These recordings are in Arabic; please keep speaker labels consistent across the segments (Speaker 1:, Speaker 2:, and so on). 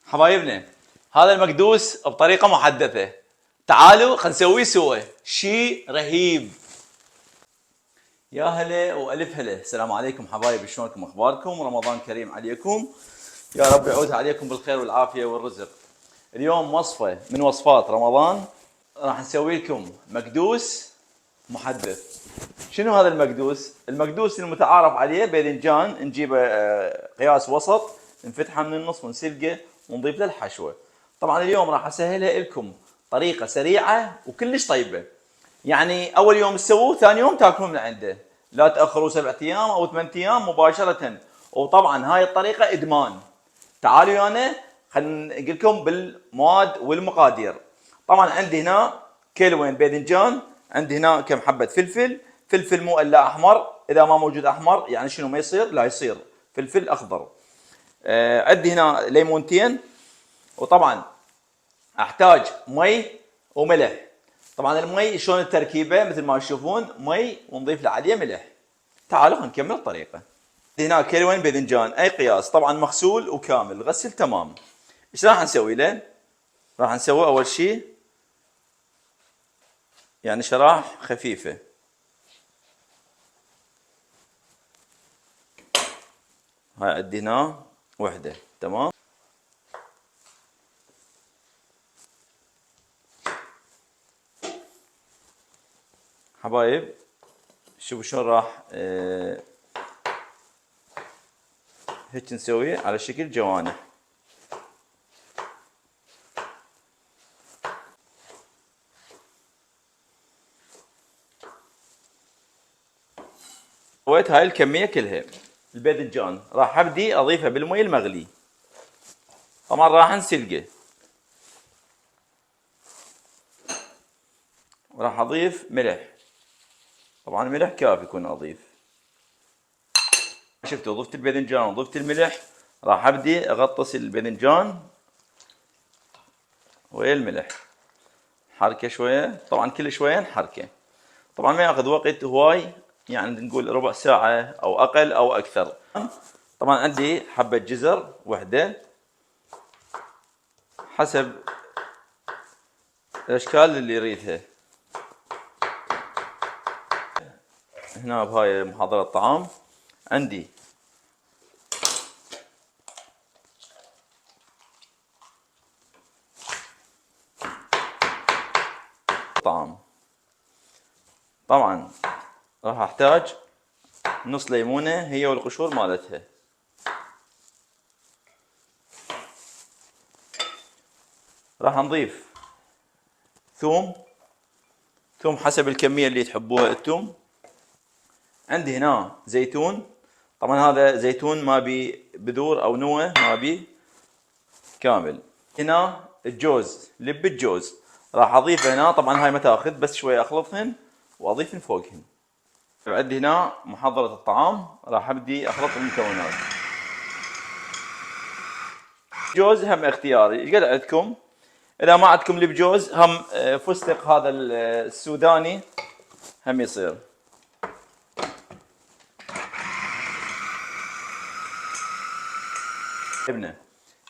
Speaker 1: حبايبنا، هذا المكدوس بطريقة محدثة. تعالوا خلينا نسويه سوا، شيء رهيب. يا هلا والف هلا، السلام عليكم حبايبي، شلونكم اخباركم؟ رمضان كريم عليكم، يا رب يعود عليكم بالخير والعافية والرزق. اليوم وصفة من وصفات رمضان، راح نسوي لكم مكدوس محدث. شنو هذا المكدوس؟ المكدوس المتعارف عليه باذنجان، نجيبه قياس وسط، نفتحه من النص ونسلقه ونضيف له الحشوه. طبعا اليوم راح اسهلها لكم طريقه سريعه وكلش طيبه. يعني اول يوم تسووه، ثاني يوم تاكلون من عنده، لا تاخروا 7 ايام او 8 ايام مباشره. وطبعا هاي الطريقه ادمان. تعالوا ويانا خلينا نقول لكم بالمواد والمقادير. طبعا عندي هنا كيلوين باذنجان، عندي هنا كم حبه فلفل، فلفل مو الا احمر، اذا ما موجود احمر يعني شنو ما يصير، لا يصير فلفل اخضر. عندي هنا ليمونتين، وطبعا احتاج مي وملح. طبعا المي شلون التركيبه مثل ما تشوفون، مي ونضيف له عليه ملح. تعالوا نكمل الطريقه. هنا كيلوين باذنجان اي قياس، طبعا مغسول وكامل غسل تمام. ايش راح نسوي له؟ راح نسوي اول شيء يعني شرايح خفيفه. هاي عندي هنا وحده، تمام. حبايب شوفوا شلون راح هيك نسوي على شكل جوانح. سويت هاي الكميه كلها. الباذنجان راح ابدي اضيفه بالمي المغلي، طبعا راح نسلقه، وراح اضيف ملح. طبعا الملح كافي يكون اضيف. شفتوا ضفت الباذنجان وضفت الملح، راح ابدي اغطس الباذنجان ويا الملح، حركه شويه، طبعا كل شويه نحركه. طبعا ما ياخذ وقت هواي، يعني نقول ربع ساعه او اقل او اكثر. طبعا عندي حبه جزر وحده حسب الاشكال اللي يريدها. هنا بهاي محاضرة الطعام عندي طعام. طبعا راح احتاج نص ليمونة هي والقشور مالتها. راح نضيف ثوم حسب الكمية اللي تحبوها انتم. عندي هنا زيتون، طبعا هذا زيتون ما بي بذور او نوى، ما بي كامل. هنا الجوز، لب الجوز راح اضيفه هنا، طبعا هاي ما تاخذ، بس شويه اخلطهن واضيف من فوقهن. عندي هنا محضرة الطعام، راح ابدي اخلط المكونات. جوز هم اختياري، ايش قد عندكم؟ اذا ما عندكم لب جوز هم فستق هذا السوداني هم يصير. ابنه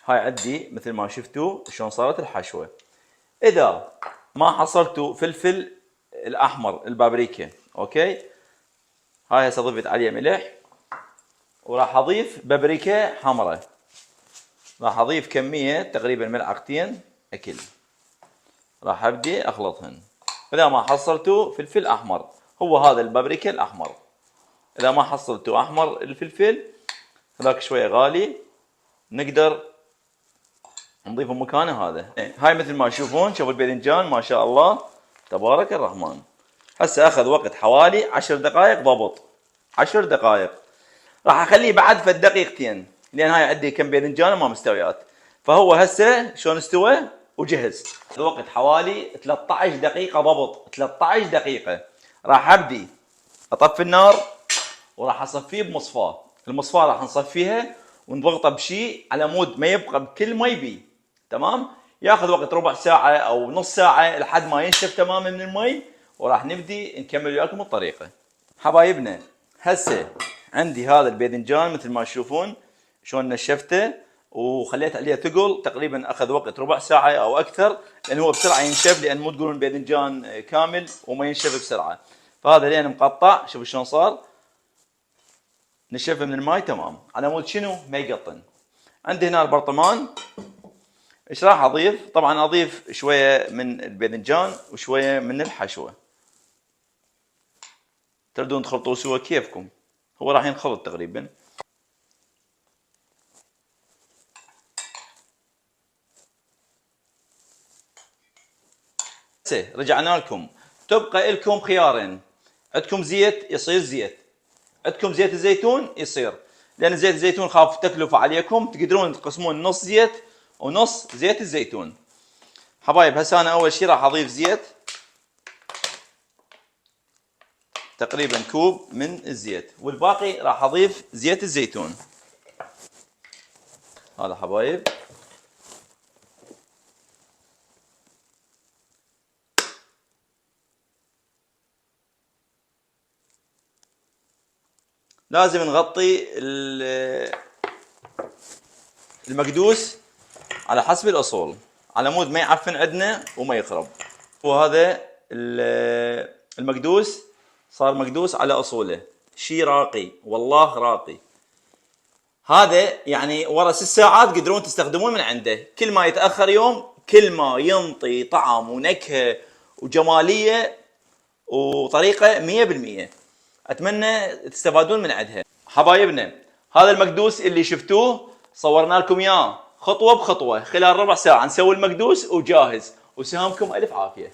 Speaker 1: هاي عندي مثل ما شفتوا شلون صارت الحشوه. اذا ما حصلتوا فلفل الاحمر البابريكا، اوكي، هاي هسه ضفت عليه ملح، وراح اضيف بابريكا حمراء، راح اضيف كميه تقريبا ملعقتين اكل، راح ابدي اخلطهن. اذا ما حصلتوا فلفل احمر، هو هذا البابريكا الاحمر، اذا ما حصلتوا احمر الفلفل هذاك شويه غالي، نقدر نضيفه مكانه هذا. هاي مثل ما تشوفون، شوفوا الباذنجان ما شاء الله تبارك الرحمن. هسه اخذ وقت حوالي 10 دقائق ضبط، 10 دقائق. راح اخليه بعد فد دقيقتين، لان هاي عندي كم باذنجان ما مستويات. فهو هسه شلون استوى وجهز. الوقت حوالي 13 دقيقة ضبط، 13 دقيقة. راح ابدي اطفي النار وراح اصفيه بمصفاة. المصفاة راح نصفيها ونضغطه بشيء على مود ما يبقى بكل ما يبي، تمام؟ ياخذ وقت ربع ساعة او نص ساعة لحد ما ينشف تماما من المي، وراح نبدي نكمل وياكم الطريقة. حبايبنا هسه عندي هذا الباذنجان مثل ما تشوفون شلون نشفته، وخليت عليه ثقل، تقريبا اخذ وقت ربع ساعه او اكثر، لان هو بسرعه ينشف، لان مو تقولون باذنجان كامل وما ينشف بسرعه. فهذا لين مقطع، شوف شلون صار، نشفه من الماي تمام، على مود شنو ما يقطن. عندي هنا البرطمان، ايش راح اضيف؟ طبعا اضيف شويه من الباذنجان وشويه من الحشوه، تردون تخلطوه سوا كيفكم، هو راح ينخلط تقريبا. رجعنا لكم، تبقى لكم خيارين، عندكم زيت يصير زيت، عندكم زيت الزيتون يصير، لان زيت الزيتون خاف تكلفه عليكم، تقدرون تقسمون نص زيت ونص زيت الزيتون. حبايب هسه انا اول شيء راح اضيف زيت، تقريبا كوب من الزيت، والباقي راح اضيف زيت الزيتون. هذا حبايب لازم نغطي المقدوس على حسب الاصول، على مود ما يعفن عندنا وما يخرب. وهذا المقدوس صار مقدوس على اصوله، شيء راقي والله راقي. هذا يعني ورا 6 ساعات تقدرون تستخدمون من عنده، كل ما يتاخر يوم كل ما ينطي طعم ونكهه وجماليه وطريقه 100%. اتمنى تستفادون من عندها حبايبنا. هذا المقدوس اللي شفتوه صورنا لكم اياه خطوه بخطوه، خلال ربع ساعه نسوي المقدوس وجاهز، وسهامكم الف عافيه.